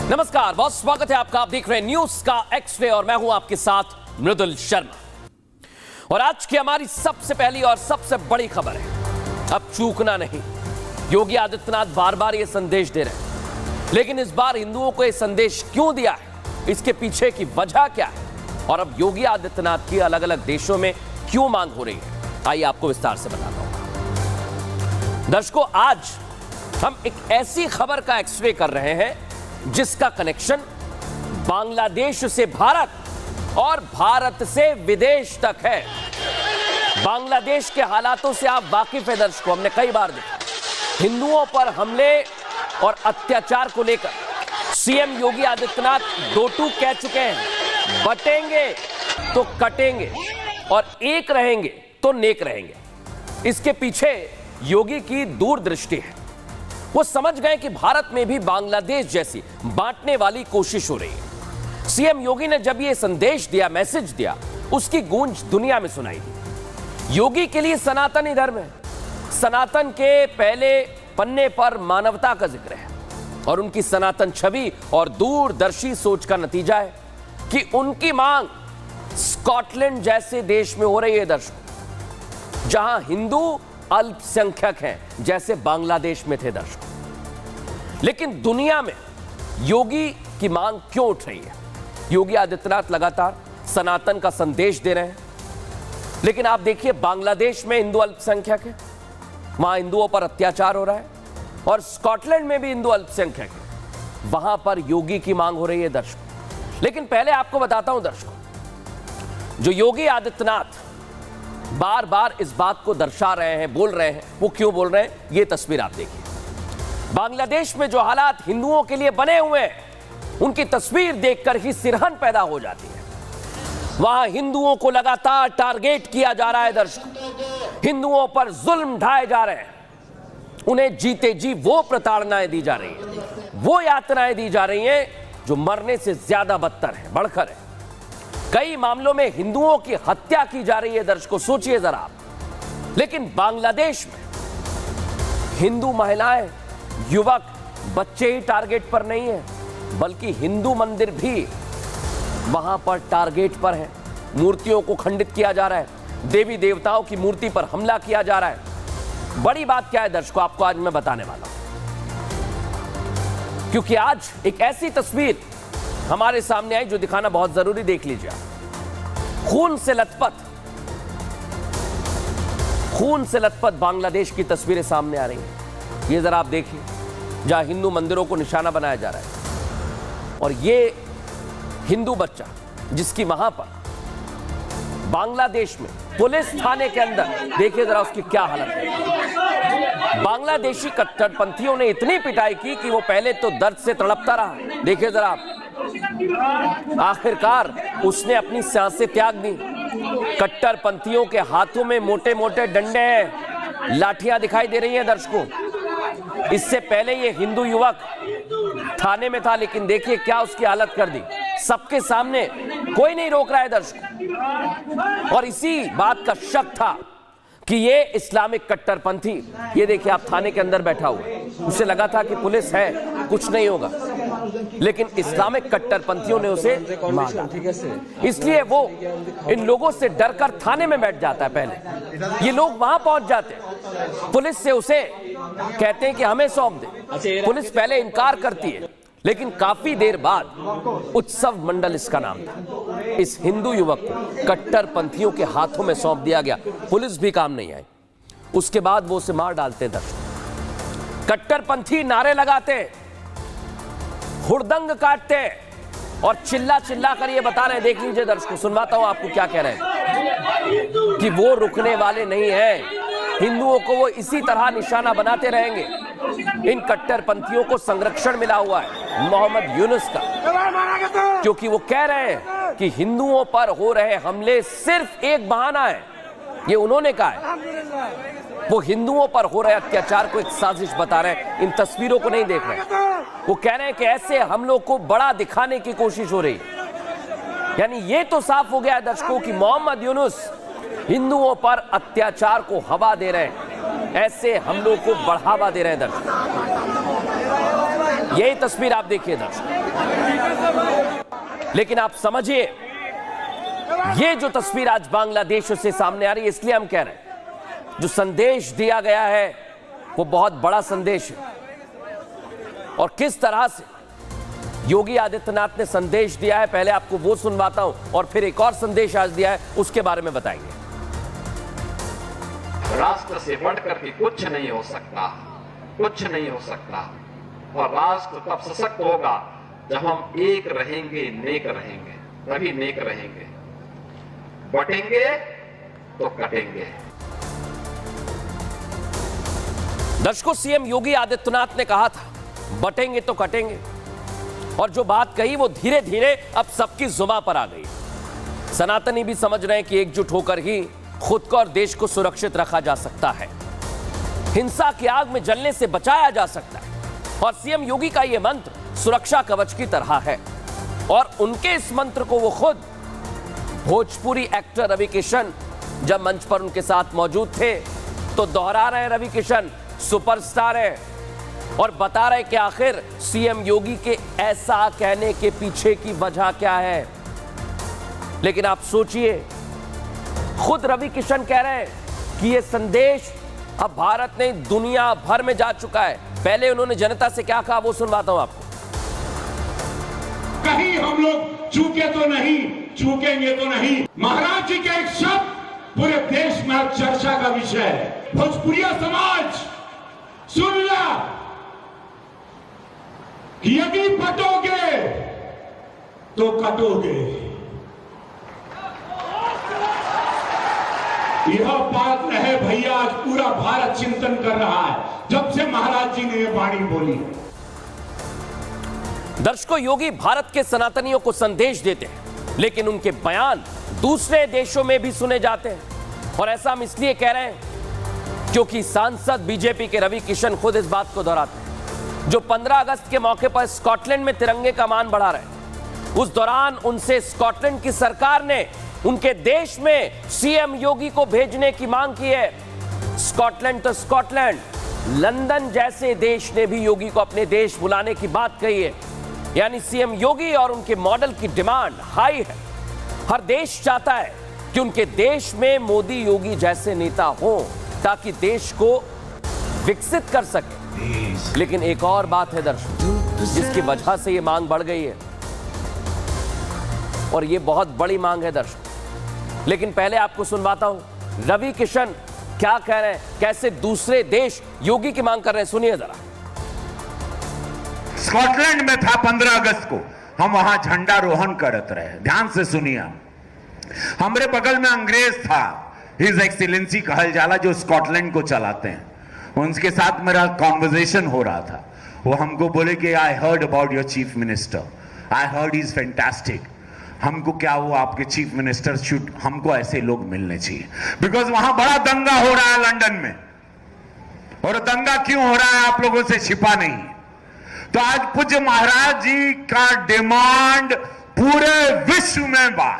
नमस्कार, बहुत स्वागत है आपका। आप देख रहे हैं न्यूज का एक्स-रे और मैं हूं आपके साथ मृदुल शर्मा। और आज की हमारी सबसे पहली और सबसे बड़ी खबर है, अब चूकना नहीं। योगी आदित्यनाथ बार बार ये संदेश दे रहे हैं, लेकिन इस बार हिंदुओं को ये संदेश क्यों दिया है, इसके पीछे की वजह क्या है और अब योगी आदित्यनाथ की अलग अलग देशों में क्यों मांग हो रही है, आइए आपको विस्तार से बताता हूं। दर्शकों, आज हम एक ऐसी खबर का एक्स-रे कर रहे हैं जिसका कनेक्शन बांग्लादेश से भारत और भारत से विदेश तक है। बांग्लादेश के हालातों से आप वाकिफ हैं दर्शकों, हमने कई बार देखा। हिंदुओं पर हमले और अत्याचार को लेकर सीएम योगी आदित्यनाथ दो टूक कह चुके हैं, बटेंगे तो कटेंगे और एक रहेंगे तो नेक रहेंगे। इसके पीछे योगी की दूरदृष्टि है। वो समझ गए कि भारत में भी बांग्लादेश जैसी बांटने वाली कोशिश हो रही है। सीएम योगी ने जब ये संदेश दिया, मैसेज दिया, उसकी गूंज दुनिया में सुनाई दी। योगी के लिए सनातन ही धर्म है। सनातन के पहले पन्ने पर मानवता का जिक्र है और उनकी सनातन छवि और दूरदर्शी सोच का नतीजा है कि उनकी मांग स्कॉटलैंड जैसे देश में हो रही है दर्शकों, जहां हिंदू अल्पसंख्यक हैं, जैसे बांग्लादेश में थे दर्शकों। लेकिन दुनिया में योगी की मांग क्यों उठ रही है? योगी आदित्यनाथ लगातार सनातन का संदेश दे रहे हैं, लेकिन आप देखिए बांग्लादेश में हिंदू अल्पसंख्यक है, वहां हिंदुओं पर अत्याचार हो रहा है, और स्कॉटलैंड में भी हिंदू अल्पसंख्यक है, वहां पर योगी की मांग हो रही है दर्शकों। लेकिन पहले आपको बताता हूं दर्शकों, जो योगी आदित्यनाथ बार बार इस बात को दर्शा रहे हैं, बोल रहे हैं, वो क्यों बोल रहे हैं, ये तस्वीर आप देखिए। बांग्लादेश में जो हालात हिंदुओं के लिए बने हुए हैं, उनकी तस्वीर देखकर ही सिरहन पैदा हो जाती है। वहां हिंदुओं को लगातार टारगेट किया जा रहा है दर्शकों, हिंदुओं पर जुल्म ढाए जा रहे हैं, उन्हें जीते जी वो प्रताड़नाएं दी जा रही है, वो यातनाएं दी जा रही हैं जो मरने से ज्यादा बदतर है, बढ़कर है। कई मामलों में हिंदुओं की हत्या की जा रही है दर्शकों, सोचिए जरा आप। लेकिन बांग्लादेश में हिंदू महिलाएं, युवक, बच्चे ही टारगेट पर नहीं है, बल्कि हिंदू मंदिर भी वहां पर टारगेट पर है। मूर्तियों को खंडित किया जा रहा है, देवी देवताओं की मूर्ति पर हमला किया जा रहा है। बड़ी बात क्या है दर्शकों, आपको आज मैं बताने वाला हूं, क्योंकि आज एक ऐसी तस्वीर हमारे सामने आई जो दिखाना बहुत जरूरी। देख लीजिए आप, खून से लथपथ बांग्लादेश की तस्वीरें सामने आ रही हैं। ये जरा आप देखिए, जहां हिंदू मंदिरों को निशाना बनाया जा रहा है, और ये हिंदू बच्चा जिसकी वहां पर बांग्लादेश में पुलिस थाने के अंदर, देखिए जरा उसकी क्या हालत है। बांग्लादेशी कट्टरपंथियों ने इतनी पिटाई की कि वो पहले तो दर्द से तड़पता रहा, देखिए जरा आप। आखिरकार उसने अपनी सांसें त्याग दी। कट्टरपंथियों के हाथों में मोटे मोटे डंडे हैं, लाठियां दिखाई दे रही हैं दर्शकों। इससे पहले ये हिंदू युवक थाने में था, लेकिन देखिए क्या उसकी हालत कर दी, सबके सामने, कोई नहीं रोक रहा है दर्शकों। और इसी बात का शक था कि ये इस्लामिक कट्टरपंथी, ये देखिए आप, थाने के अंदर बैठा हुआ है। उसे लगा था कि पुलिस है, कुछ नहीं होगा, लेकिन इस्लामिक कट्टरपंथियों ने उसे मारा। इसलिए वो इन लोगों से डरकर थाने में बैठ जाता है। पहले ये लोग वहां पहुंच जाते हैं, पुलिस से उसे कहते हैं कि हमें सौंप दे। पुलिस पहले इनकार करती है, लेकिन काफी देर बाद उत्सव मंडल इसका नाम था, इस हिंदू युवक को कट्टरपंथियों के हाथों में सौंप दिया गया। पुलिस भी काम नहीं आई, उसके बाद वो उसे मार डालते। दर्शक, कट्टरपंथी नारे लगाते, हुड़दंग काटते और चिल्ला चिल्ला कर ये बता रहे हैं, देख लीजिए दर्शकों, सुनवाता हूं आपको क्या कह रहे हैं, कि वो रुकने वाले नहीं हैं, हिंदुओं को वो इसी तरह निशाना बनाते रहेंगे। इन कट्टरपंथियों को संरक्षण मिला हुआ है मोहम्मद यूनुस का, क्योंकि वो कह रहे हैं कि हिंदुओं पर हो रहे हमले सिर्फ एक बहाना है। ये उन्होंने कहा है, वो हिंदुओं पर हो रहे अत्याचार को एक साजिश बता रहे हैं, इन तस्वीरों को नहीं देख रहे। वो कह रहे हैं कि ऐसे हमलों को बड़ा दिखाने की कोशिश हो रही है। यानी ये तो साफ हो गया है दर्शकों कि मोहम्मद यूनुस हिंदुओं पर अत्याचार को हवा दे रहे हैं, ऐसे हमलों को बढ़ावा दे रहे हैं दर्शक। यही तस्वीर आप देखिए दर्शक, लेकिन आप समझिए, ये जो तस्वीर आज बांग्लादेश से सामने आ रही है, इसलिए हम कह रहे हैं जो संदेश दिया गया है वो बहुत बड़ा संदेश है। और किस तरह से योगी आदित्यनाथ ने संदेश दिया है, पहले आपको वो सुनवाता हूं और फिर एक और संदेश आज दिया है, उसके बारे में बताएंगे। राष्ट्र से बढ़कर के कुछ नहीं हो सकता, कुछ नहीं हो सकता। और राष्ट्र तब सशक्त होगा जब हम एक रहेंगे, नेक रहेंगे, तभी नेक रहेंगे। बटेंगे तो कटेंगे। दर्शकों, सीएम योगी आदित्यनाथ ने कहा था बटेंगे तो कटेंगे, और जो बात कही वो धीरे धीरे अब सबकी जुबान पर आ गई। सनातनी भी समझ रहे हैं कि एकजुट होकर ही खुद को और देश को सुरक्षित रखा जा सकता है, हिंसा की आग में जलने से बचाया जा सकता है। और सीएम योगी का यह मंत्र सुरक्षा कवच की तरह है, और उनके इस मंत्र को वो खुद भोजपुरी एक्टर रवि किशन जब मंच पर उनके साथ मौजूद थे तो दोहरा रहे। रवि किशन सुपरस्टार है और बता रहे कि आखिर सीएम योगी के ऐसा कहने के पीछे की वजह क्या है। लेकिन आप सोचिए, खुद रवि किशन कह रहे हैं कि यह संदेश अब भारत नहीं दुनिया भर में जा चुका है। पहले उन्होंने जनता से क्या कहा वो सुनवाता हूं आपको। कहीं हम लोग चूके तो नहीं, चूकेंगे तो नहीं। महाराज जी का एक शब्द पूरे देश में चर्चा का विषय है। भोजपुरिया समाज सुन ला कि यदि पटोगे तो कटोगे। यह बात रहे भैया, आज पूरा भारत चिंतन कर रहा है जब से महाराज जी ने यह वाणी बोली। दर्शकों, योगी भारत के सनातनियों को संदेश देते हैं, लेकिन उनके बयान दूसरे देशों में भी सुने जाते हैं। और ऐसा हम इसलिए कह रहे हैं क्योंकि सांसद बीजेपी के रवि किशन खुद इस बात को दोहराते हैं, जो 15 अगस्त के मौके पर स्कॉटलैंड में तिरंगे का मान बढ़ा रहे हैं। उस दौरान उनसे स्कॉटलैंड की सरकार ने उनके देश में सीएम योगी को भेजने की मांग की है। स्कॉटलैंड तो स्कॉटलैंड, लंदन जैसे देश ने भी योगी को अपने देश बुलाने की बात कही है। यानी सीएम योगी और उनके मॉडल की डिमांड हाई है। हर देश चाहता है कि उनके देश में मोदी योगी जैसे नेता हो ताकि देश को विकसित कर सके। लेकिन एक और बात है दर्शकों, जिसकी वजह से ये मांग बढ़ गई है, और ये बहुत बड़ी मांग है दर्शकों। लेकिन पहले आपको सुनवाता हूं रवि किशन क्या कह रहे हैं, कैसे दूसरे देश योगी की मांग कर रहे हैं, सुनिए जरा। स्कॉटलैंड में था 15 अगस्त को, हम वहां झंडारोहण करत रहे। ध्यान से सुनिए, हमारे बगल में अंग्रेज था, हिज एक्सीलेंसी कहल जाला, जो स्कॉटलैंड को चलाते हैं। उनके साथ मेरा कॉन्वर्सेशन हो रहा था। वो हमको बोले कि I heard about your chief minister, I heard is fantastic. हमको क्या, वो आपके चीफ मिनिस्टर शुड, हमको ऐसे लोग मिलने चाहिए। बिकॉज वहां बड़ा दंगा हो रहा है लंदन में, और दंगा क्यों हो रहा है आप लोगों से छिपा नहीं। तो आज पूज्य महाराज जी का डिमांड पूरे विश्व में बा।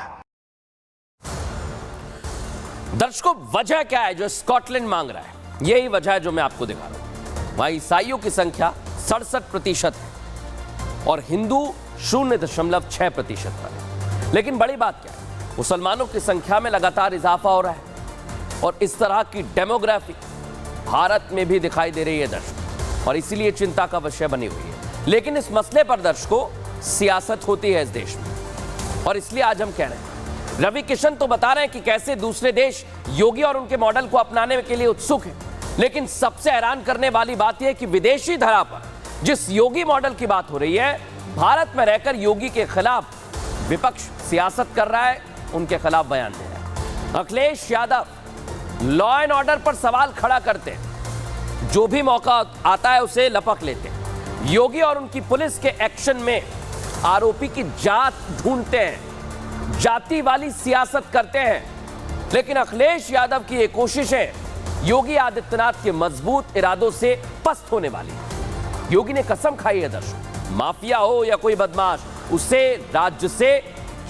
दर्शकों, वजह क्या है जो स्कॉटलैंड मांग रहा है? यही वजह है जो मैं आपको दिखा रहा हूं। वहां ईसाइयों की संख्या 67% है और हिंदू 0.6% पर है। लेकिन बड़ी बात क्या है, मुसलमानों की संख्या में लगातार इजाफा हो रहा है, और इस तरह की डेमोग्राफी भारत में भी दिखाई दे रही है दर्शकों, और इसीलिए चिंता का विषय बनी हुई है। लेकिन इस मसले पर दर्शकों सियासत होती है इस देश में, और इसलिए आज हम कह रहे हैं, रवि किशन तो बता रहे हैं कि कैसे दूसरे देश योगी और उनके मॉडल को अपनाने के लिए उत्सुक हैं। लेकिन सबसे हैरान करने वाली बात यह है कि विदेशी धरा पर जिस योगी मॉडल की बात हो रही है, भारत में रहकर योगी के खिलाफ विपक्ष सियासत कर रहा है, उनके खिलाफ बयान दे रहा है। Akhilesh Yadav law and order पर सवाल खड़ा करते हैं, जो भी मौका आता है उसे लपक लेते हैं। योगी और उनकी पुलिस के एक्शन में आरोपी की जात ढूंढते हैं, जाति वाली सियासत करते हैं। लेकिन अखिलेश यादव की ये कोशिशें योगी आदित्यनाथ के मजबूत इरादों से पस्त होने वाली है। योगी ने कसम खाई है दर्शक, माफिया हो या कोई बदमाश, उसे राज्य से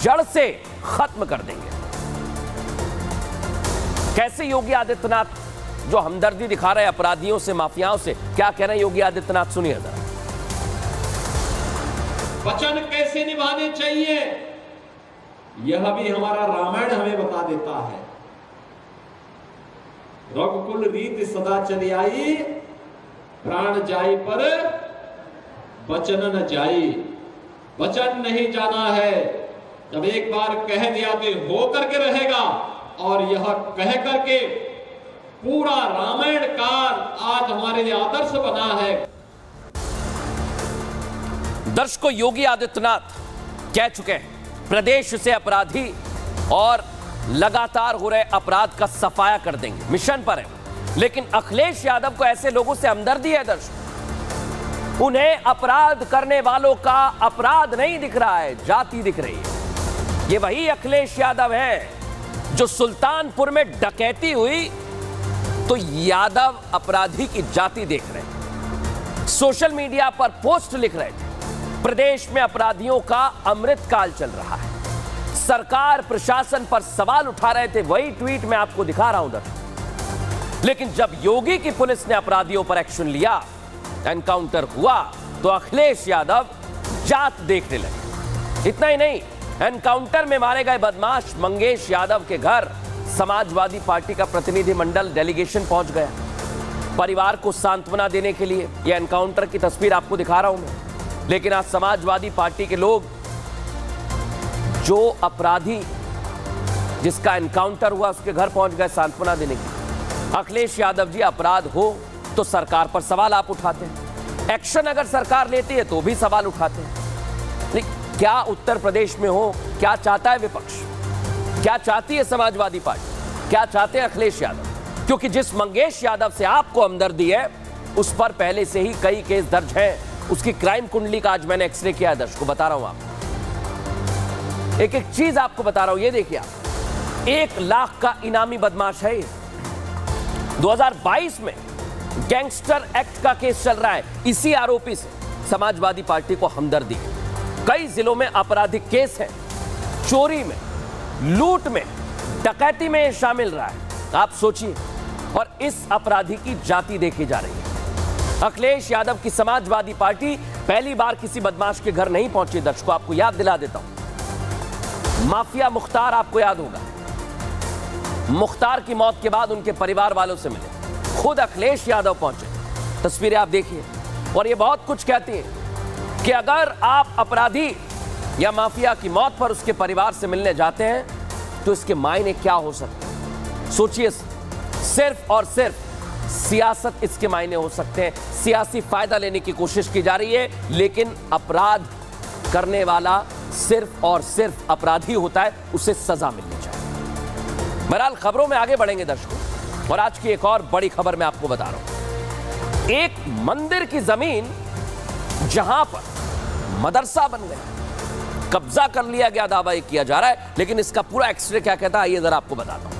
जड़ से खत्म कर देंगे। कैसे योगी आदित्यनाथ जो हमदर्दी दिखा रहे हैं अपराधियों से, माफियाओं से, क्या कह रहे हैं योगी आदित्यनाथ, सुनिए जरा। वचन कैसे निभाने चाहिए, यह भी हमारा रामायण हमें बता देता है। रघुकुल रीत सदा चली आई, प्राण जाई पर वचन न जाई। वचन नहीं जाना है, जब एक बार कह दिया तो हो करके रहेगा। और यह कह करके पूरा रामायण काल आज हमारे लिए आदर्श बना है। दर्शकों, योगी आदित्यनाथ कह चुके हैं प्रदेश से अपराधी और लगातार हो रहे अपराध का सफाया कर देंगे, मिशन पर है। लेकिन अखिलेश यादव को ऐसे लोगों से हमदर्दी है दर्शक। उन्हें अपराध करने वालों का अपराध नहीं दिख रहा है, जाति दिख रही है। ये वही अखिलेश यादव है जो सुल्तानपुर में डकैती हुई तो यादव अपराधी की जाति देख रहे हैं, सोशल मीडिया पर पोस्ट लिख रहे थे। प्रदेश में अपराधियों का अमृतकाल चल रहा है, सरकार प्रशासन पर सवाल उठा रहे थे। वही ट्वीट मैं आपको दिखा रहा हूं दर्शक। लेकिन जब योगी की पुलिस ने अपराधियों पर एक्शन लिया, एनकाउंटर हुआ, तो अखिलेश यादव जात देखने लगे। इतना ही नहीं, एनकाउंटर में मारे गए बदमाश मंगेश यादव के घर समाजवादी पार्टी का प्रतिनिधिमंडल डेलीगेशन पहुंच गया परिवार को सांत्वना देने के लिए। यह एनकाउंटर की तस्वीर आपको दिखा रहा हूं मैं। लेकिन आज समाजवादी पार्टी के लोग जो अपराधी जिसका एनकाउंटर हुआ उसके घर पहुंच गए सांत्वना देने के लिए। अखिलेश यादव जी, अपराध हो तो सरकार पर सवाल आप उठाते हैं, एक्शन अगर सरकार लेती है तो भी सवाल उठाते हैं। क्या उत्तर प्रदेश में हो, क्या चाहता है विपक्ष, क्या चाहती है समाजवादी पार्टी, क्या चाहते हैं अखिलेश यादव? क्योंकि जिस मंगेश यादव से आपको हमदर्दी है उस पर पहले से ही कई केस दर्ज हैं। उसकी क्राइम कुंडली का आज मैंने एक्सरे किया है दर्शकों, बता रहा हूं आपको। एक एक चीज आपको बता रहा हूं, ये देखिए आप, 1 लाख का इनामी बदमाश है ये। 2022 में गैंगस्टर एक्ट का केस चल रहा है, इसी आरोपी से समाजवादी पार्टी को हमदर्दी। कई जिलों में आपराधिक केस है, चोरी में, लूट में, डकैती में शामिल रहा है। आप सोचिए, और इस अपराधी की जाति देखी जा रही है। अखिलेश यादव की समाजवादी पार्टी पहली बार किसी बदमाश के घर नहीं पहुंची दर्शकों। आपको याद दिला देता हूं, माफिया मुख्तार आपको याद होगा। मुख्तार की मौत के बाद उनके परिवार वालों से मिले, खुद अखिलेश यादव पहुंचे। तस्वीरें आप देखिए, और ये बहुत कुछ कहती हैं कि अगर आप अपराधी या माफिया की मौत पर उसके परिवार से मिलने जाते हैं तो इसके मायने क्या हो सकते हैं। सोचिए, सिर्फ और सिर्फ सियासत इसके मायने हो सकते हैं। सियासी फायदा लेने की कोशिश की जा रही है, लेकिन अपराध करने वाला सिर्फ और सिर्फ अपराधी होता है, उसे सजा मिलनी चाहिए। बहरहाल खबरों में आगे बढ़ेंगे दर्शकों, और आज की एक और बड़ी खबर मैं आपको बता रहा हूं। एक मंदिर की जमीन जहां पर मदरसा बन गया, कब्जा कर लिया गया, दावा किया जा रहा है। लेकिन इसका पूरा एक्सरे क्या कहता है, आइए जरा आपको बताता हूं।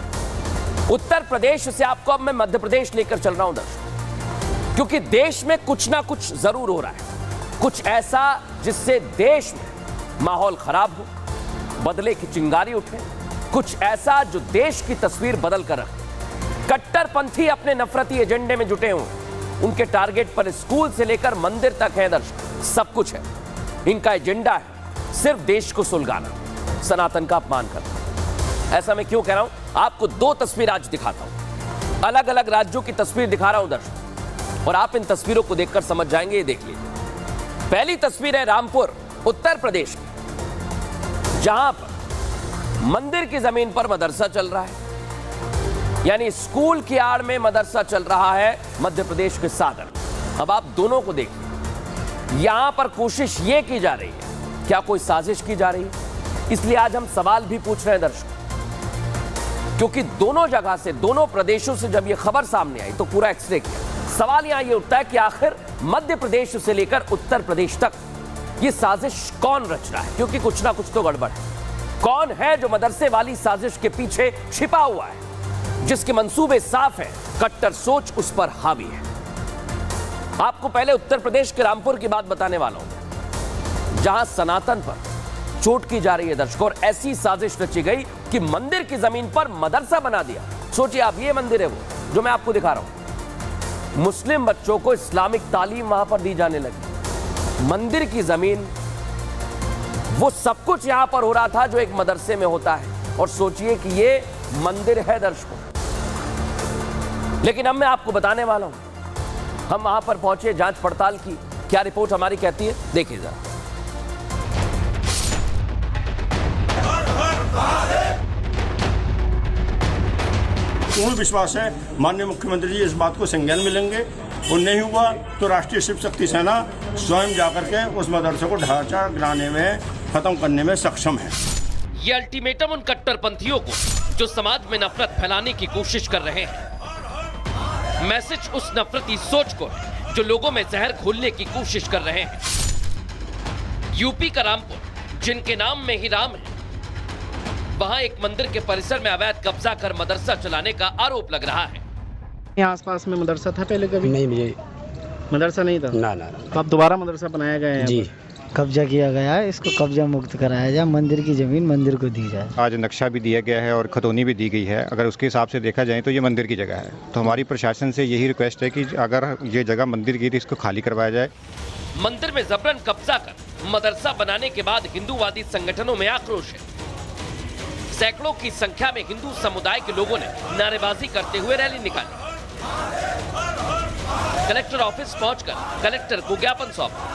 उत्तर प्रदेश से आपको अब मैं मध्य प्रदेश लेकर चल रहा हूं दर्शक, क्योंकि देश में कुछ ना कुछ जरूर हो रहा है, कुछ ऐसा जिससे देश में माहौल खराब हो, बदले की चिंगारी उठे, कुछ ऐसा जो देश की तस्वीर बदल कर रखे। कट्टरपंथी अपने नफरती एजेंडे में जुटे हों, उनके टारगेट पर स्कूल से लेकर मंदिर तक है दर्शक, सब कुछ है। इनका एजेंडा है सिर्फ देश को सुलगाना, सनातन का अपमान करना। ऐसा मैं क्यों कह रहा हूं, आपको 2 तस्वीर आज दिखाता हूं, अलग अलग राज्यों की तस्वीर दिखा रहा हूं दर्शक, और आप इन तस्वीरों को देखकर समझ जाएंगे। ये देख लीजिए, पहली तस्वीर है रामपुर उत्तर प्रदेश की, जहां पर मंदिर की जमीन पर मदरसा चल रहा है, यानी स्कूल की आड़ में मदरसा चल रहा है मध्य प्रदेश के सागर। अब आप दोनों को देखिए, यहां पर कोशिश यह की जा रही है, क्या कोई साजिश की जा रही है? इसलिए आज हम सवाल भी पूछ रहे हैं दर्शक, क्योंकि दोनों जगह से, दोनों प्रदेशों से जब यह खबर सामने आई तो पूरा एक्सरे किया। सवाल यहां यह उठता है कि आखिर मध्य प्रदेश से लेकर उत्तर प्रदेश तक यह साजिश कौन रच रहा है, क्योंकि कुछ ना कुछ तो गड़बड़ है। कौन है जो मदरसे वाली साजिश के पीछे छिपा हुआ है, जिसके मंसूबे साफ है, कट्टर सोच उस पर हावी है। आपको पहले उत्तर प्रदेश के रामपुर की बात बताने वाला हूं, जहां सनातन पर चोट की जा रही है दर्शकों, और ऐसी साजिश रची गई कि मंदिर की जमीन पर मदरसा बना दिया। सोचिए आप, ये मंदिर है वो जो मैं आपको दिखा रहा हूं। मुस्लिम बच्चों को इस्लामिक तालीम वहां पर दी जाने लगी। मंदिर की जमीन वो सब कुछ यहां पर हो रहा था जो एक मदरसे में होता है। और सोचिए कि ये मंदिर है दर्शकों। लेकिन अब मैं आपको बताने वाला हूं, हम वहां पर पहुंचे, जांच पड़ताल की, क्या रिपोर्ट हमारी कहती है, देखिए जरा। पूर्ण विश्वास है माननीय मुख्यमंत्री जी इस बात को संज्ञान में लेंगे, और नहीं हुआ तो राष्ट्रीय शिव शक्ति सेना स्वयं जाकर के उस मदरसे को ढांचा गिराने में, खत्म करने में सक्षम है। ये अल्टीमेटम उन कट्टरपंथियों को जो समाज में नफरत फैलाने की कोशिश कर रहे हैं। मैसेज उस नफरती सोच को जो लोगों में जहर घोलने की कोशिश कर रहे हैं। यूपी का रामपुर, जिनके नाम में ही राम है, वहां एक मंदिर के परिसर में अवैध कब्जा कर मदरसा चलाने का आरोप लग रहा है। यहाँ आसपास में मदरसा था पहले कभी? नहीं भैया, मदरसा नहीं था। ना ना तो अब दोबारा मदरसा बनाया गया है? जी, कब्जा किया गया है, इसको कब्जा मुक्त कराया जाए, मंदिर की जमीन मंदिर को दी जाए। आज नक्शा भी दिया गया है और खतौनी भी दी गई है। अगर उसके हिसाब से देखा जाए तो ये मंदिर की जगह है। तो हमारी प्रशासन से यही रिक्वेस्ट है कि अगर ये जगह मंदिर की तो इसको खाली करवाया जाए। मंदिर में जबरन कब्जा कर मदरसा बनाने के बाद हिंदूवादी संगठनों में आक्रोश है। सैकड़ों की संख्या में हिंदू समुदाय के लोगों ने नारेबाजी करते हुए रैली निकाली। कलेक्टर ऑफिस पहुंचकर कलेक्टर को ज्ञापन सौंपा।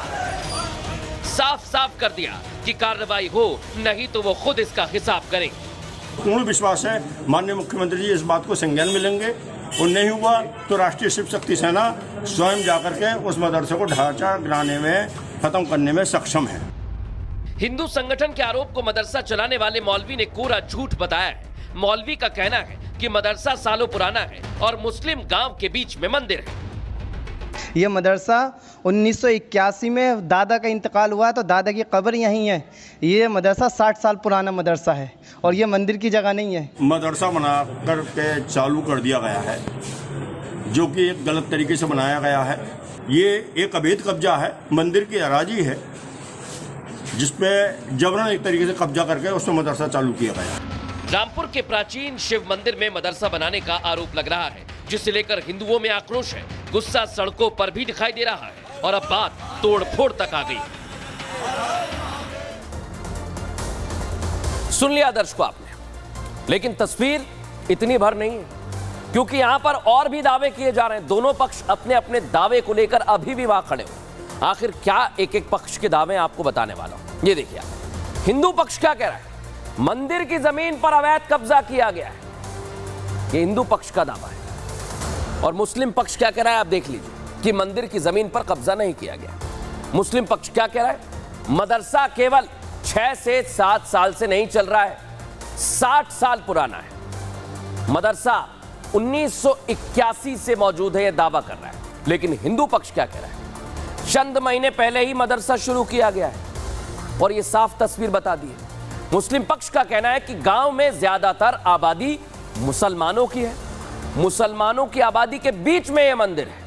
साफ साफ कर दिया कि कार्रवाई हो, नहीं तो वो खुद इसका हिसाब करें। पूर्ण विश्वास है माननीय मुख्यमंत्री जी इस बात को संज्ञान में लेंगे, और नहीं हुआ तो राष्ट्रीय शिव शक्ति सेना स्वयं जाकर के उस मदरसे को ढांचा गिराने में, खत्म करने में सक्षम है। हिंदू संगठन के आरोप को मदरसा चलाने वाले मौलवी ने कोरा झूठ बताया है। मौलवी का कहना है कि मदरसा सालों पुराना है और मुस्लिम गांव के बीच में मंदिर है। ये मदरसा 1981 में दादा का इंतकाल हुआ तो दादा की कब्र यहीं है। ये मदरसा 60 साल पुराना मदरसा है और ये मंदिर की जगह नहीं है। मदरसा बना कर के चालू कर दिया गया है, जो कि एक गलत तरीके से बनाया गया है। ये एक अवैध कब्जा है, मंदिर की अराजी है, जिसपे जबरन एक तरीके से कब्जा करके उसमें मदरसा चालू किया गया। रामपुर के प्राचीन शिव मंदिर में मदरसा बनाने का आरोप लग रहा है, जिसे लेकर हिंदुओं में आक्रोश है। गुस्सा सड़कों पर भी दिखाई दे रहा है और अब बात तोड़फोड़ तक आ गई। सुन लिया दर्शकों आपने, लेकिन तस्वीर इतनी भर नहीं है, क्योंकि यहां पर और भी दावे किए जा रहे हैं। दोनों पक्ष अपने अपने दावे को लेकर अभी भी वहां खड़े हो। आखिर क्या एक एक पक्ष के दावे आपको बताने वाला हूं। ये देखिए, हिंदू पक्ष क्या कह रहा है, मंदिर की जमीन पर अवैध कब्जा किया गया है, ये हिंदू पक्ष का दावा है। और मुस्लिम पक्ष क्या कह रहा है, आप देख लीजिए कि मंदिर की जमीन पर कब्जा नहीं किया गया। मुस्लिम पक्ष क्या कह रहा है, मदरसा केवल 6 से 7 साल से नहीं चल रहा है, 60 साल पुराना है। मदरसा 1981 से मौजूद है, यह दावा कर रहा है। लेकिन हिंदू पक्ष क्या कह रहा है, चंद महीने पहले ही मदरसा शुरू किया गया है और यह साफ तस्वीर बता दी है। मुस्लिम पक्ष का कहना है कि गांव में ज्यादातर आबादी मुसलमानों की है, मुसलमानों की आबादी के बीच में यह मंदिर है,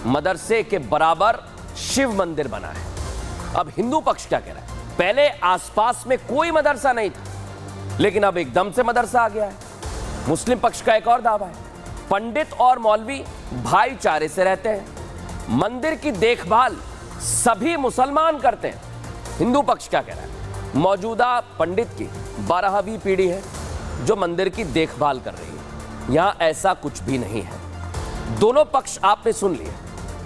मदरसे के बराबर शिव मंदिर बना है। अब हिंदू पक्ष क्या कह रहा है, पहले आसपास में कोई मदरसा नहीं था, लेकिन अब एकदम से मदरसा आ गया है। मुस्लिम पक्ष का एक और दावा है, पंडित और मौलवी भाईचारे से रहते हैं, मंदिर की देखभाल सभी मुसलमान करते हैं। हिंदू पक्ष क्या कह रहा है, मौजूदा पंडित की 12वीं पीढ़ी है जो मंदिर की देखभाल कर रही है, यहां ऐसा कुछ भी नहीं है। दोनों पक्ष आपने सुन लिए,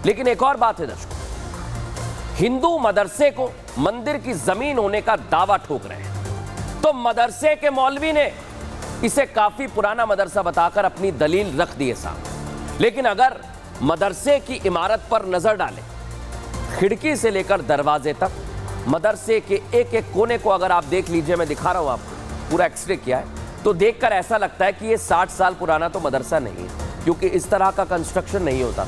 लेकिन एक और बात है दर्शकों, हिंदू मदरसे को मंदिर की जमीन होने का दावा ठोक रहे हैं, तो मदरसे के मौलवी ने इसे काफी पुराना मदरसा बताकर अपनी दलील रख दी है सामने। लेकिन अगर मदरसे की इमारत पर नजर डालें, खिड़की से लेकर दरवाजे तक, मदरसे के एक एक कोने को अगर आप देख लीजिए, मैं दिखा रहा हूं आपको, पूरा एक्सरे किया है, तो देखकर ऐसा लगता है कि ये 60 साल पुराना तो मदरसा नहीं है, क्योंकि इस तरह का कंस्ट्रक्शन नहीं होता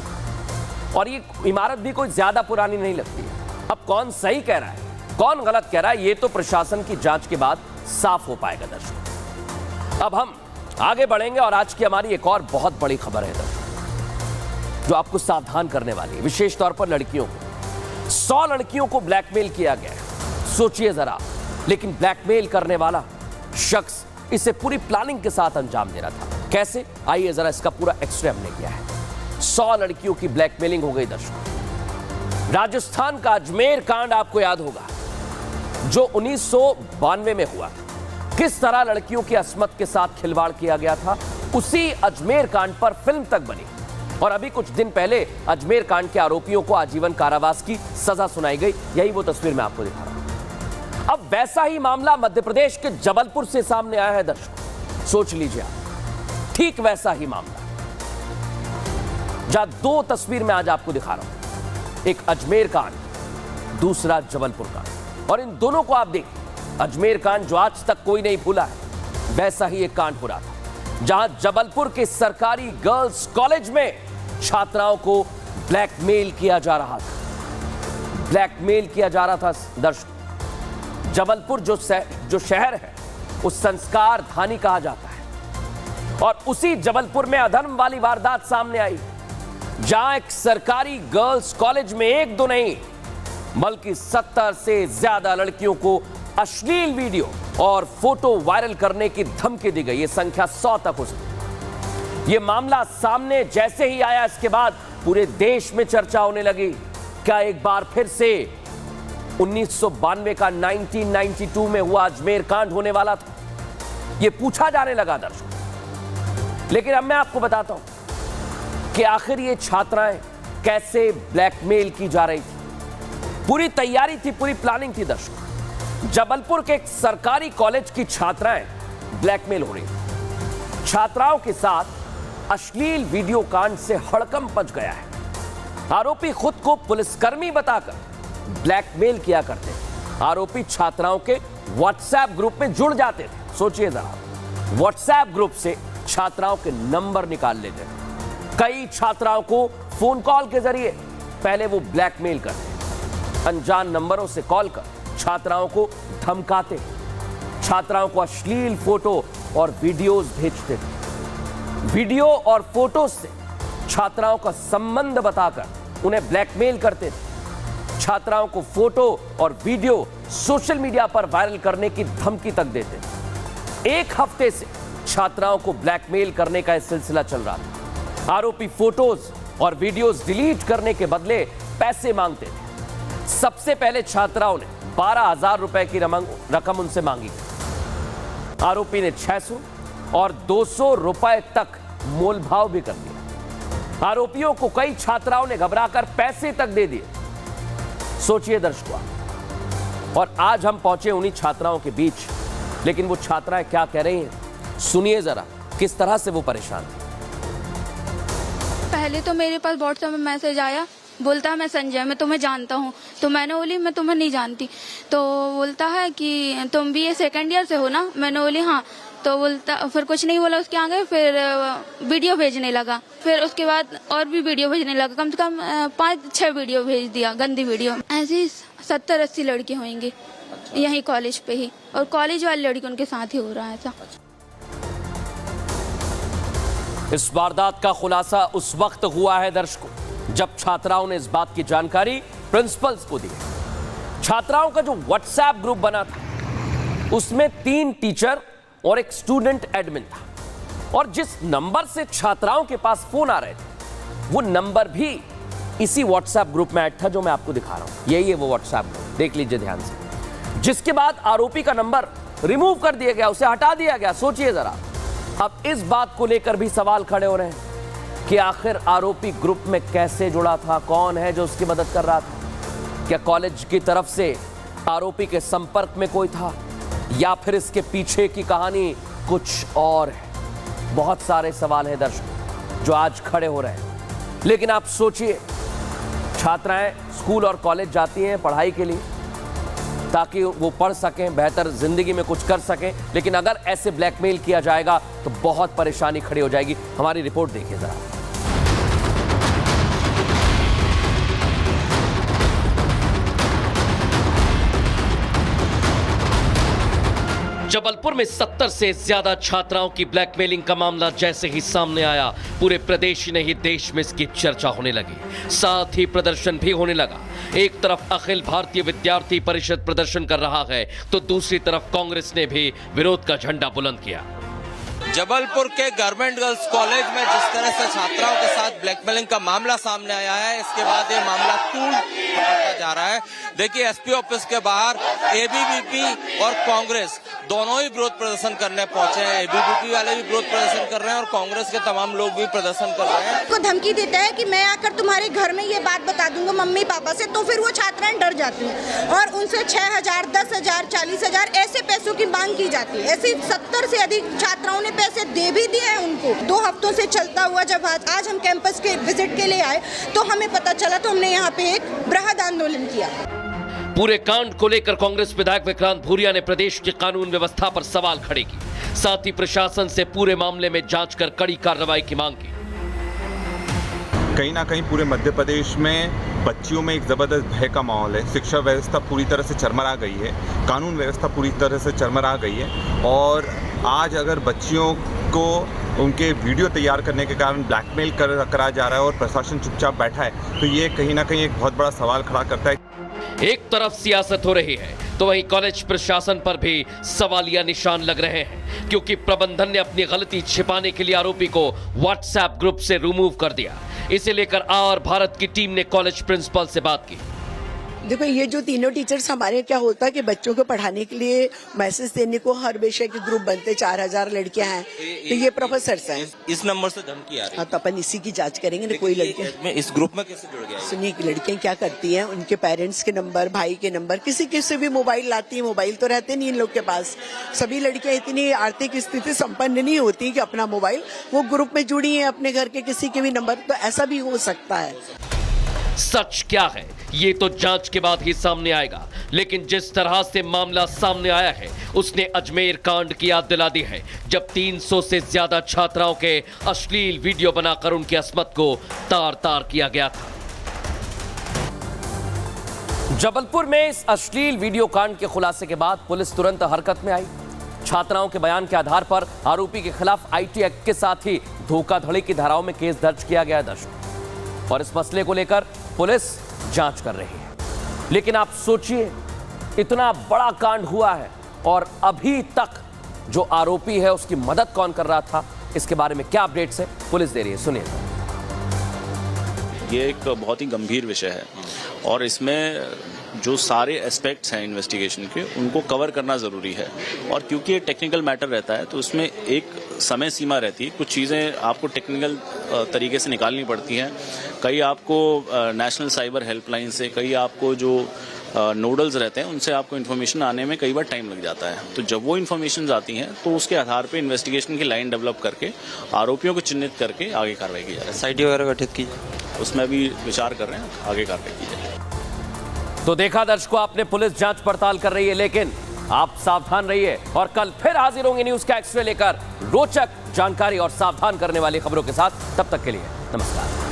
और ये इमारत भी कोई ज्यादा पुरानी नहीं लगती है। अब कौन सही कह रहा है, कौन गलत कह रहा है, ये तो प्रशासन की जांच के बाद साफ हो पाएगा दर्शकों। अब हम आगे बढ़ेंगे और आज की हमारी एक और बहुत बड़ी खबर है दर्शकों, जो आपको सावधान करने वाली है, विशेष तौर पर लड़कियों को। 100 लड़कियों को ब्लैकमेल किया गया है, सोचिए जरा। लेकिन ब्लैकमेल करने वाला शख्स इसे पूरी प्लानिंग के साथ अंजाम दे रहा था। कैसे, आइए जरा इसका पूरा एक्सरे हमने किया है। 100 लड़कियों की ब्लैकमेलिंग हो गई दर्शकों। राजस्थान का अजमेर कांड आपको याद होगा, जो 1992 में हुआ था। किस तरह लड़कियों की अस्मत के साथ खिलवाड़ किया गया था, उसी अजमेर कांड पर फिल्म तक बनी और अभी कुछ दिन पहले अजमेर कांड के आरोपियों को आजीवन कारावास की सजा सुनाई गई। यही वो तस्वीर मैं आपको दिखा रहा हूं। अब वैसा ही मामला मध्य प्रदेश के जबलपुर से सामने आया है दर्शकों, सोच लीजिए आप, ठीक वैसा ही मामला जहां दो तस्वीर मैं आज आपको दिखा रहा हूं, एक अजमेर कांड, दूसरा जबलपुर कांड। और इन दोनों को आप देखिए, अजमेर कांड जो आज तक कोई नहीं भूला है, वैसा ही एक कांड हो रहा था जहां जबलपुर के सरकारी गर्ल्स कॉलेज में छात्राओं को ब्लैकमेल किया जा रहा था। ब्लैकमेल किया जा रहा था दर्शकों। जबलपुर जो शहर है उस संस्कार धानी कहा जाता है और उसी जबलपुर में अधर्म वाली वारदात सामने आई जहां एक सरकारी गर्ल्स कॉलेज में एक दो नहीं बल्कि 70 से ज्यादा लड़कियों को अश्लील वीडियो और फोटो वायरल करने की धमकी दी गई। यह संख्या 100 तक हो सकती। यह मामला सामने जैसे ही आया, इसके बाद पूरे देश में चर्चा होने लगी। क्या एक बार फिर से 1992 का 1992 में हुआ अजमेर कांड होने वाला था? यह पूछा जाने लगा दर्शकों। लेकिन अब मैं आपको बताता हूं कि आखिर ये छात्राएं कैसे ब्लैकमेल की जा रही थी। पूरी तैयारी थी, पूरी प्लानिंग थी दर्शकों। जबलपुर के एक सरकारी कॉलेज की छात्राएं ब्लैकमेल हो रही थी। छात्राओं के साथ अश्लील वीडियो कांड से हड़कंप मच गया है। आरोपी खुद को पुलिसकर्मी बताकर ब्लैकमेल किया करते थे। आरोपी छात्राओं के व्हाट्सएप ग्रुप में जुड़ जाते थे। सोचिए जरा, व्हाट्सएप ग्रुप से छात्राओं के नंबर निकाल लेते थे। कई छात्राओं को फोन कॉल के जरिए पहले वो ब्लैकमेल करते, अनजान नंबरों से कॉल कर छात्राओं को धमकाते, छात्राओं को अश्लील फोटो और वीडियोस भेजते थे। वीडियो और फोटो से छात्राओं का संबंध बताकर उन्हें ब्लैकमेल करते थे। छात्राओं को फोटो और वीडियो सोशल मीडिया पर वायरल करने की धमकी तक देते थे। एक हफ्ते से छात्राओं को ब्लैकमेल करने का यह सिलसिला चल रहा था। आरोपी फोटोज और वीडियोस डिलीट करने के बदले पैसे मांगते थे। सबसे पहले छात्राओं ने 12,000 रुपए की रकम उनसे मांगी। आरोपी ने 600 और 200 रुपए तक मोलभाव भी कर दिया। आरोपियों को कई छात्राओं ने घबराकर पैसे तक दे दिए। सोचिए दर्शकों, और आज हम पहुंचे उन्हीं छात्राओं के बीच। लेकिन वो छात्राएं क्या कह रही हैं, सुनिए जरा किस तरह से वो परेशान हैं। पहले तो मेरे पास व्हाट्सएप में मैसेज आया, बोलता है मैं संजय, मैं तुम्हें जानता हूँ। तो मैंने बोली मैं तुम्हें नहीं जानती। तो बोलता है कि तुम भी ये सेकंड ईयर से हो ना? मैंने बोली हाँ। तो बोलता, फिर कुछ नहीं बोला उसके आगे। फिर वीडियो भेजने लगा। फिर उसके बाद और भी वीडियो भेजने लगा। कम से कम 5-6 वीडियो भेज दिया, गंदी वीडियो। ऐसी 70-80 लड़के होंगे यहीं कॉलेज पे ही, और कॉलेज वाले लड़के उनके साथ ही हो रहा है ऐसा। इस वारदात का खुलासा उस वक्त हुआ है दर्शकों जब छात्राओं ने इस बात की जानकारी प्रिंसिपल्स को दी। छात्राओं का जो व्हाट्सएप ग्रुप बना था उसमें 3 टीचर और एक स्टूडेंट एडमिन था, और जिस नंबर से छात्राओं के पास फोन आ रहे थे वो नंबर भी इसी व्हाट्सएप ग्रुप में ऐड था जो मैं आपको दिखा रहा हूं। यही है वो व्हाट्सएप ग्रुप, देख लीजिए ध्यान से। जिसके बाद आरोपी का नंबर रिमूव कर दिया गया, उसे हटा दिया गया। सोचिए जरा, अब इस बात को लेकर भी सवाल खड़े हो रहे हैं कि आखिर आरोपी ग्रुप में कैसे जुड़ा था, कौन है जो उसकी मदद कर रहा था? क्या कॉलेज की तरफ से आरोपी के संपर्क में कोई था, या फिर इसके पीछे की कहानी कुछ और है? बहुत सारे सवाल हैं दर्शकों जो आज खड़े हो रहे हैं। लेकिन आप सोचिए, छात्राएं स्कूल और कॉलेज जाती हैं पढ़ाई के लिए ताकि वो पढ़ सकें, बेहतर जिंदगी में कुछ कर सकें। लेकिन अगर ऐसे ब्लैकमेल किया जाएगा तो बहुत परेशानी खड़ी हो जाएगी। हमारी रिपोर्ट देखिए जरा। जबलपुर में 70 से ज्यादा छात्राओं की ब्लैकमेलिंग का मामला जैसे ही सामने आया, पूरे प्रदेश ही नहीं देश में इसकी चर्चा होने लगी। साथ ही प्रदर्शन भी होने लगा। एक तरफ अखिल भारतीय विद्यार्थी परिषद प्रदर्शन कर रहा है तो दूसरी तरफ कांग्रेस ने भी विरोध का झंडा बुलंद किया। जबलपुर के गवर्नमेंट गर्ल्स कॉलेज में जिस तरह से छात्राओं के साथ ब्लैकमेलिंग का मामला सामने आया है, इसके बाद ये मामला तूल पकड़ता जा जा रहा है। देखिए एसपी ऑफिस के बाहर एबीवीपी और कांग्रेस दोनों ही विरोध प्रदर्शन करने पहुंचे हैं। एबीवीपी वाले भी विरोध प्रदर्शन कर रहे हैं और कांग्रेस के तमाम लोग भी प्रदर्शन कर रहे हैं। को धमकी देता है कि मैं आकर तुम्हारे घर में ये बात बता दूंगा मम्मी पापा से, तो फिर वो छात्राएं डर जाती हैं और उनसे 6,000, 10,000, 40,000 ऐसे पैसों की मांग की जाती है। ऐसी 70 से अधिक छात्राओं ने पैसे दे भी दिए हैं उनको। 2 हफ्तों से चलता हुआ जब आज हम कैंपस के विजिट के लिए आए तो हमें पता चला, तो हमने यहाँ पे एक बृहद आंदोलन किया। पूरे कांड को लेकर कांग्रेस विधायक विक्रांत भूरिया ने प्रदेश की कानून व्यवस्था पर सवाल खड़े किए। साथ ही प्रशासन से पूरे मामले में जांच कर कड़ी कार्रवाई की मांग की। कहीं ना कहीं पूरे मध्य प्रदेश में बच्चियों में एक ज़बरदस्त भय का माहौल है। शिक्षा व्यवस्था पूरी तरह से चरमरा गई है, कानून व्यवस्था पूरी तरह से चरमरा गई है और आज अगर बच्चियों को उनके वीडियो तैयार करने के कारण ब्लैकमेल करा जा रहा है और प्रशासन चुपचाप बैठा है, तो ये कहीं ना कहीं एक बहुत बड़ा सवाल खड़ा करता है। एक तरफ सियासत हो रही है तो वहीं कॉलेज प्रशासन पर भी सवालिया निशान लग रहे हैं, क्योंकि प्रबंधन ने अपनी गलती छिपाने के लिए आरोपी को व्हाट्सएप ग्रुप से रिमूव कर दिया। इसे लेकर आर भारत की टीम ने कॉलेज प्रिंसिपल से बात की। देखो ये जो तीनों टीचर्स हमारे, क्या होता है कि बच्चों को पढ़ाने के लिए मैसेज देने को हर विषय के ग्रुप बनते, 4,000 लड़कियां हैं, तो ये प्रोफेसर हैं। इस नंबर से धमकी आ रही है। हाँ, तो अपन इसी की जांच करेंगे ना। कोई लड़कियां इस ग्रुप में कैसे जुड़ गया? सुनिए, लड़कियां क्या करती हैं, उनके पेरेंट्स के नंबर, भाई के नंबर, किसी से भी मोबाइल लाती है। मोबाइल तो रहते नहीं इन लोग के पास। सभी लड़कियां इतनी आर्थिक स्थिति संपन्न नहीं होती कि अपना मोबाइल, वो ग्रुप में जुड़ी है अपने घर के किसी के भी नंबर, तो ऐसा भी हो सकता है। सच क्या है ये तो जांच के बाद ही सामने आएगा, लेकिन जिस तरह से मामला सामने आया है उसने अजमेर कांड की याद दिला दी है, जब 300 से ज्यादा छात्राओं के अश्लील वीडियो बनाकर उनकी अस्मत को तार-तार किया गया था। जबलपुर में इस अश्लील वीडियो कांड के खुलासे के बाद पुलिस तुरंत हरकत में आई। छात्राओं के बयान के आधार पर आरोपी के खिलाफ आईटी एक्ट के साथ ही धोखाधड़ी की धाराओं में केस दर्ज किया गया है और इस मसले को लेकर पुलिस जांच कर रही है। लेकिन आप सोचिए, इतना बड़ा कांड हुआ है और अभी तक जो आरोपी है उसकी मदद कौन कर रहा था, इसके बारे में क्या अपडेट्स है पुलिस दे रही है, सुनिए। ये एक बहुत ही गंभीर विषय है और इसमें जो सारे एस्पेक्ट्स हैं इन्वेस्टिगेशन के उनको कवर करना ज़रूरी है और क्योंकि ये टेक्निकल मैटर रहता है तो उसमें एक समय सीमा रहती है। कुछ चीज़ें आपको टेक्निकल तरीके से निकालनी पड़ती हैं, कई आपको नेशनल साइबर हेल्पलाइन से, कई आपको जो नोडल्स रहते हैं उनसे आपको इन्फॉर्मेशन आने में कई बार टाइम लग जाता है। तो जब वो इन्फॉर्मेशन आती हैं तो उसके आधार पर इन्वेस्टिगेशन की लाइन डेवलप करके आरोपियों को चिन्हित करके आगे कार्रवाई की जाए। एसआईटी वगैरह गठित की जाए, उसमें भी विचार कर रहे हैं, आगे कार्रवाई की जाए। तो देखा दर्शकों आपने, पुलिस जांच पड़ताल कर रही है, लेकिन आप सावधान रहिए और कल फिर हाजिर होंगे न्यूज़ का एक्सरे लेकर रोचक जानकारी और सावधान करने वाली खबरों के साथ। तब तक के लिए नमस्कार।